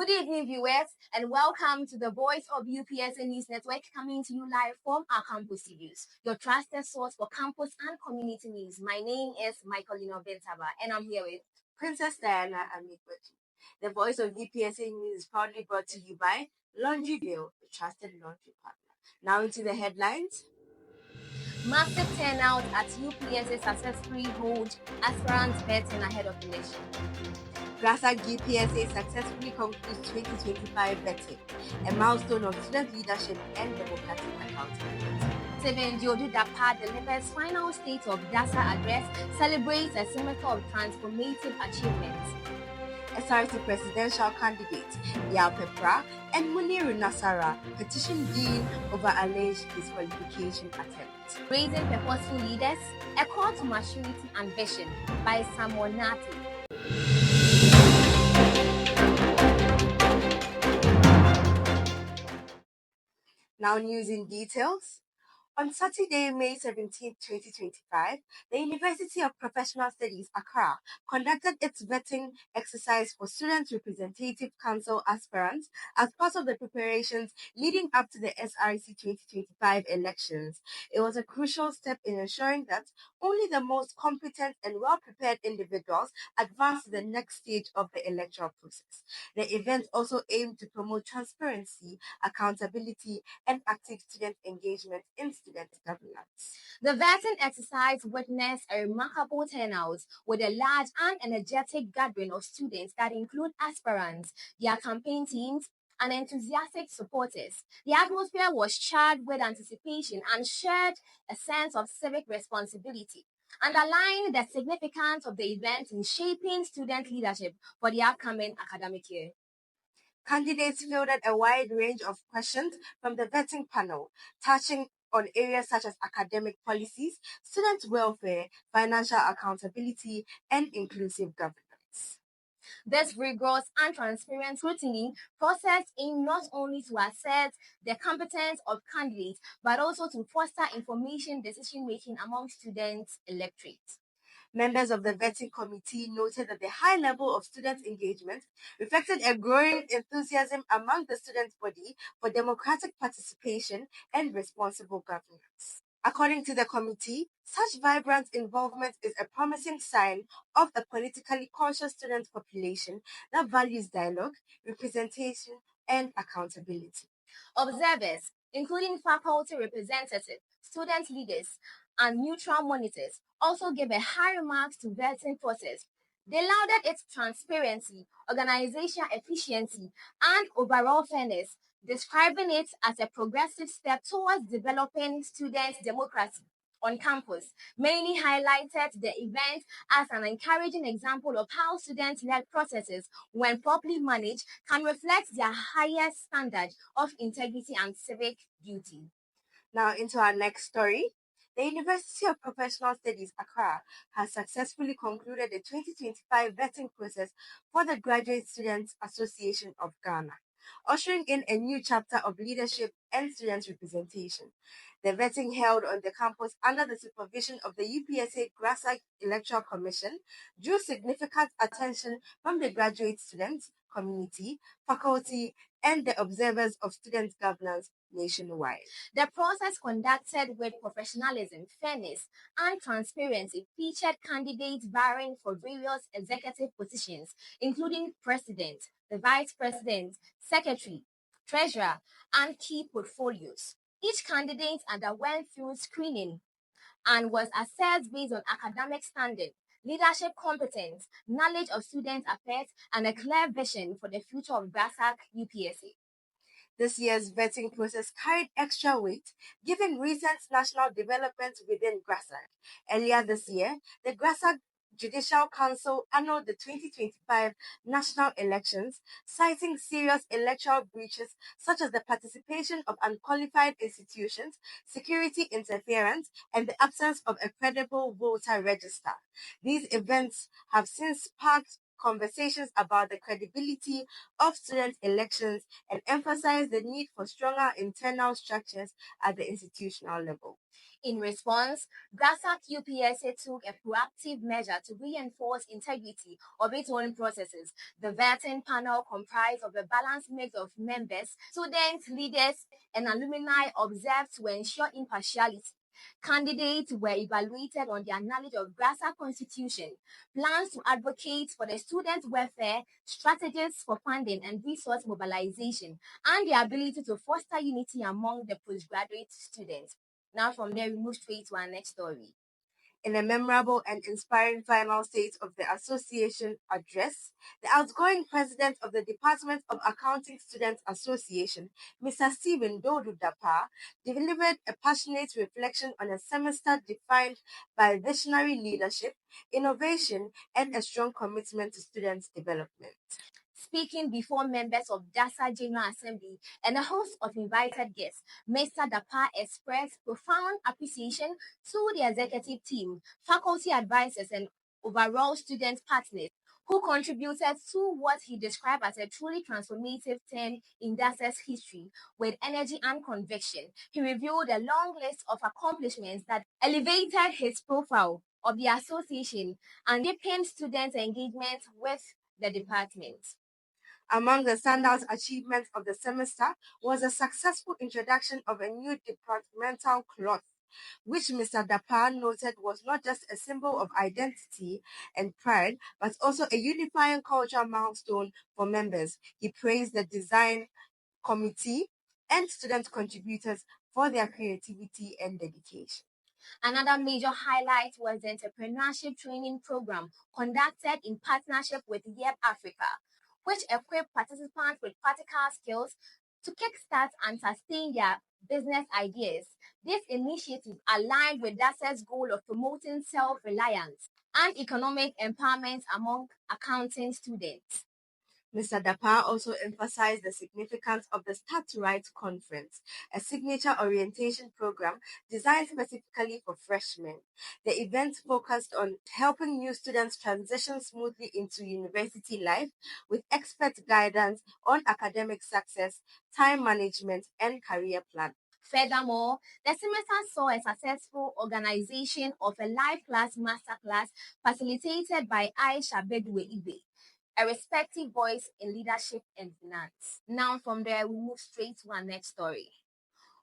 Good evening, viewers, and welcome to the Voice of UPSA News Network, coming to you live from our campus studios, your trusted source for campus and community news. My name is Michaellina, and I'm here with Princess Diana Amikwetu. The Voice of UPSA News is proudly brought to you by Laundryville, the trusted laundry partner. Now into the headlines. massive turnout at UPSA successfully hold aspirants vetting ahead of election. GRASAG UPSA successfully concludes 2025 vetting, a milestone of student leadership and democratic accountability. Seven Jodu Dapa delivers final state of DASA address, celebrates a semester of transformative achievements. SRC presidential candidate Yao Pepra and Muniru Nasara petition Dean over alleged disqualification attempt. Raising purposeful leaders, a call to maturity and vision by Samuel Nati. Now news in details. On Saturday, May 17, 2025, the University of Professional Studies, Accra, conducted its vetting exercise for Student Representative Council aspirants as part of the preparations leading up to the SRC 2025 elections. It was a crucial step in ensuring that only the most competent and well-prepared individuals advance to the next stage of the electoral process. The event also aimed to promote transparency, accountability, and active student engagement in student governance. The vetting exercise witnessed a remarkable turnout with a large and energetic gathering of students that include aspirants, their campaign teams, and enthusiastic supporters. The atmosphere was charged with anticipation and shared a sense of civic responsibility, underlying the significance of the event in shaping student leadership for the upcoming academic year. Candidates fielded a wide range of questions from the vetting panel, touching on areas such as academic policies, student welfare, financial accountability, and inclusive governance. This rigorous and transparent scrutiny process aims not only to assess the competence of candidates, but also to foster information decision-making among students' electorates. Members of the vetting committee noted that the high level of student engagement reflected a growing enthusiasm among the student body for democratic participation and responsible governance. According to the committee, such vibrant involvement is a promising sign of a politically conscious student population that values dialogue, representation, and accountability. Observers, including faculty representatives, student leaders, and neutral monitors, also gave a high marks to vetting process. They lauded its transparency, organizational efficiency, and overall fairness, describing it as a progressive step towards developing students' democracy on campus. Many highlighted the event as an encouraging example of how student-led processes, when properly managed, can reflect their highest standard of integrity and civic duty. Now into our next story. The University of Professional Studies, Accra, has successfully concluded the 2025 vetting process for the Graduate Students Association of Ghana, ushering in a new chapter of leadership and student representation. The vetting held on the campus under the supervision of the UPSA GRASAG Electoral Commission drew significant attention from the graduate students, community, faculty, and the observers of student governance nationwide. The process, conducted with professionalism, fairness, and transparency, featured candidates vying for various executive positions, including president, the vice president, secretary, treasurer, and key portfolios. Each candidate underwent through screening and was assessed based on academic standing, leadership competence, knowledge of student affairs, and a clear vision for the future of GRASAG UPSA. This year's vetting process carried extra weight given recent national developments within GRASAG. Earlier this year, the GRASAG Judicial Council annulled the 2025 national elections, citing serious electoral breaches such as the participation of unqualified institutions, security interference, and the absence of a credible voter register. These events have since sparked conversations about the credibility of student elections and emphasized the need for stronger internal structures at the institutional level. In response, GRASAG UPSA took a proactive measure to reinforce integrity of its own processes. The vetting panel comprised of a balanced mix of members, students, leaders, and alumni observed to ensure impartiality. Candidates were evaluated on their knowledge of GRASAG constitution, plans to advocate for the student welfare, strategies for funding and resource mobilization, and the ability to foster unity among the postgraduate students. Now from there, we move straight to our next story. In a memorable and inspiring final state of the association address, the outgoing president of the Department of Accounting Students Association, Mr. Stephen Dodu Dapa, delivered a passionate reflection on a semester defined by visionary leadership, innovation, and a strong commitment to students' development. Speaking before members of DASA General Assembly and a host of invited guests, Mr. Dapa expressed profound appreciation to the executive team, faculty advisors, and overall student partners who contributed to what he described as a truly transformative term in DASA's history with energy and conviction. He revealed a long list of accomplishments that elevated his profile of the association and deepened students' engagement with the department. Among the standout achievements of the semester was a successful introduction of a new departmental cloth, which Mr. Dapa noted was not just a symbol of identity and pride, but also a unifying cultural milestone for members. He praised the design committee and student contributors for their creativity and dedication. Another major highlight was the entrepreneurship training program conducted in partnership with YEP Africa, which equipped participants with practical skills to kickstart and sustain their business ideas. This initiative aligned with DASA's goal of promoting self-reliance and economic empowerment among accounting students. Mr. Dapa also emphasized the significance of the Start Right Conference, a signature orientation program designed specifically for freshmen. The event focused on helping new students transition smoothly into university life with expert guidance on academic success, time management, and career planning. Furthermore, the semester saw a successful organization of a live class masterclass facilitated by Aisha Bedwe Ibe, a respected voice in leadership and finance. Now, from there, we move straight to our next story.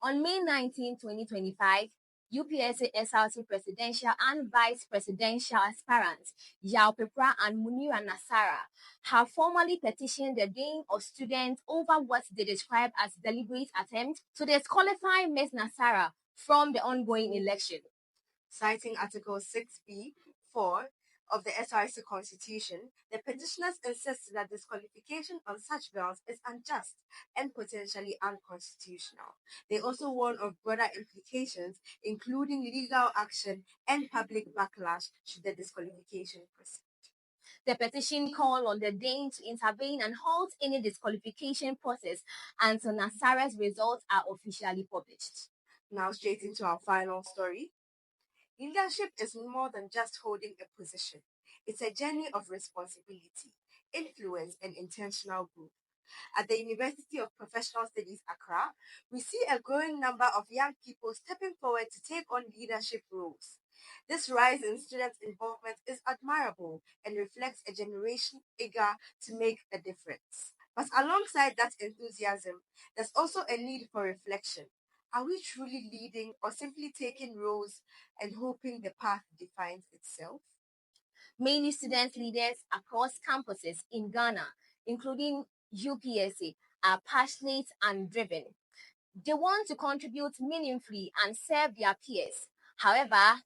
On May 19, 2025, UPSA SRC presidential and vice presidential aspirants Yao Pepra and Munira Nasara have formally petitioned the Dean of Students over what they describe as deliberate attempt to disqualify Ms. Nasara from the ongoing election. Citing Article 6B 4 of the SRC Constitution, the petitioners insist that disqualification on such grounds is unjust and potentially unconstitutional. They also warn of broader implications, including legal action and public backlash should the disqualification proceed. The petition called on the Dean to intervene and halt any disqualification process until Nasara's results are officially published. Now, straight into our final story. Leadership is more than just holding a position. It's a journey of responsibility, influence, and intentional growth. At the University of Professional Studies, Accra, we see a growing number of young people stepping forward to take on leadership roles. This rise in student involvement is admirable and reflects a generation eager to make a difference. But alongside that enthusiasm, there's also a need for reflection. Are we truly leading or simply taking roles and hoping the path defines itself? Many student leaders across campuses in Ghana, including UPSA, are passionate and driven. They want to contribute meaningfully and serve their peers. However,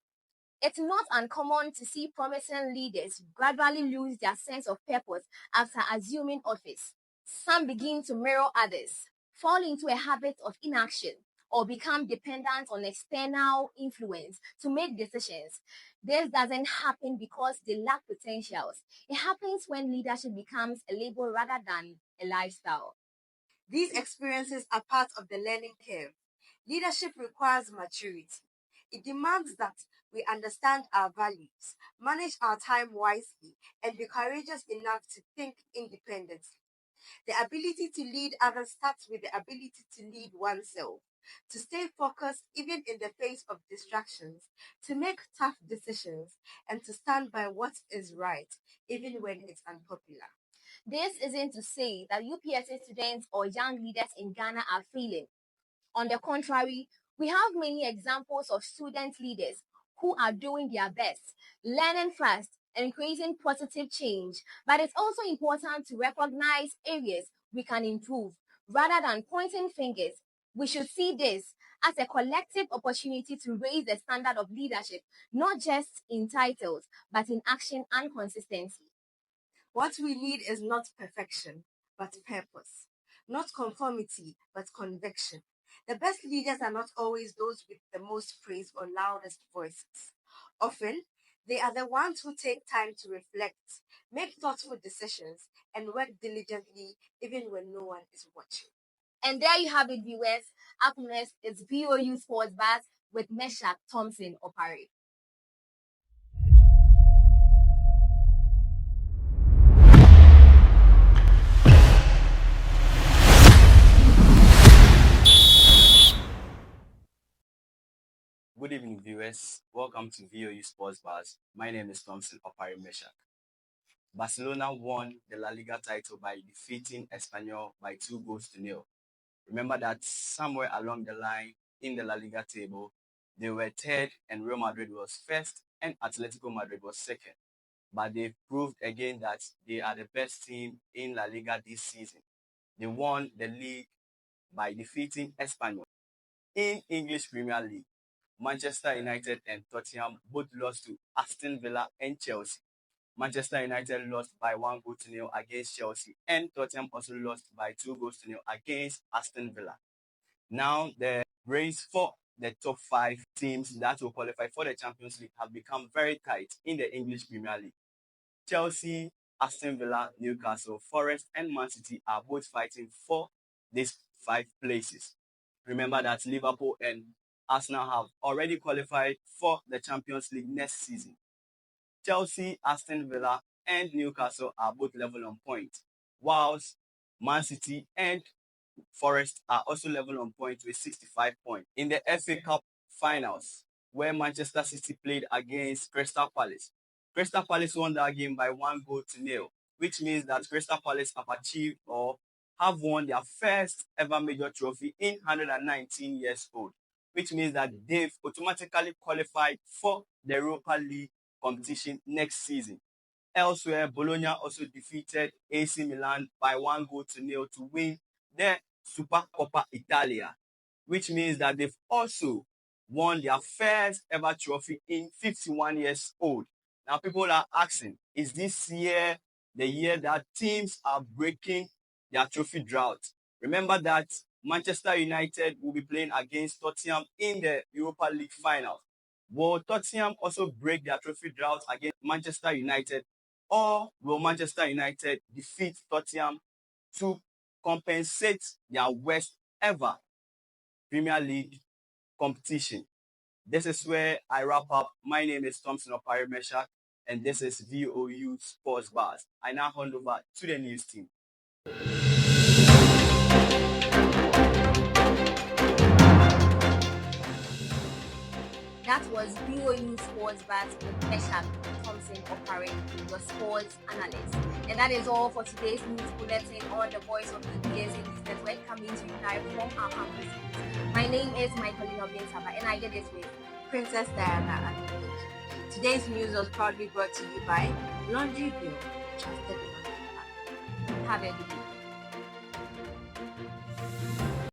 it's not uncommon to see promising leaders gradually lose their sense of purpose after assuming office. Some begin to mirror others, fall into a habit of inaction, or become dependent on external influence to make decisions. This doesn't happen because they lack potentials. It happens when leadership becomes a label rather than a lifestyle. These experiences are part of the learning curve. Leadership requires maturity. It demands that we understand our values, manage our time wisely, and be courageous enough to think independently. The ability to lead others starts with the ability to lead oneself, to stay focused even in the face of distractions, to make tough decisions, and to stand by what is right, even when it's unpopular. This isn't to say that UPSA students or young leaders in Ghana are failing. On the contrary, we have many examples of student leaders who are doing their best, learning fast, and creating positive change. But it's also important to recognize areas we can improve rather than pointing fingers. We should see this as a collective opportunity to raise the standard of leadership, not just in titles, but in action and consistency. What we need is not perfection, but purpose. Not conformity, but conviction. The best leaders are not always those with the most praise or loudest voices. Often, they are the ones who take time to reflect, make thoughtful decisions, and work diligently even when no one is watching. And there you have it, viewers. Up next is VOU Sports Bars with Meshach Thompson Opare. Good evening, viewers. Welcome to VOU Sports Bars. My name is Thompson Opare Meshach. Barcelona won the La Liga title by defeating Espanyol by 2-0. Remember that somewhere along the line in the La Liga table, they were third and Real Madrid was first and Atletico Madrid was second. But they proved again that they are the best team in La Liga this season. They won the league by defeating Espanyol. In English Premier League, Manchester United and Tottenham both lost to Aston Villa and Chelsea. Manchester United lost by 1-0 against Chelsea, and Tottenham also lost by 2-0 against Aston Villa. Now, the race for the top 5 teams that will qualify for the Champions League have become very tight in the English Premier League. Chelsea, Aston Villa, Newcastle, Forest, and Man City are both fighting for these 5 places. Remember that Liverpool and Arsenal have already qualified for the Champions League next season. Chelsea, Aston Villa, and Newcastle are both level on points, whilst Man City and Forest are also level on points with 65 points. In the FA Cup finals, where Manchester City played against Crystal Palace, Crystal Palace won that game by 1-0, which means that Crystal Palace have achieved or have won their first ever major trophy in 119 years old, which means that they've automatically qualified for the Europa League competition next season. Elsewhere, Bologna also defeated AC Milan by 1-0 to win the Supercoppa Italia, which means that they've also won their first ever trophy in 51 years old. Now, people are asking, is this year the year that teams are breaking their trophy drought? Remember that Manchester United will be playing against Tottenham in the Europa League final. Will Tottenham also break their trophy drought against Manchester United, or will Manchester United defeat Tottenham to compensate their worst ever Premier League competition? This is where I wrap up. My name is Thompson Opare Meshach, and this is VOU Sports Bars. I now hand over to the news team. That was VOU Sports Bars with Meshach Thompson Opare, your sports analyst. And that is all for today's news bulletin on the Voice of the UPSA News Network, coming to you live from our campus. My name is Michaellina, Sabbah, and I did this with Princess Diana and Today's news was proudly brought to you by Laundry Bill, trusted laundry. Have a good day.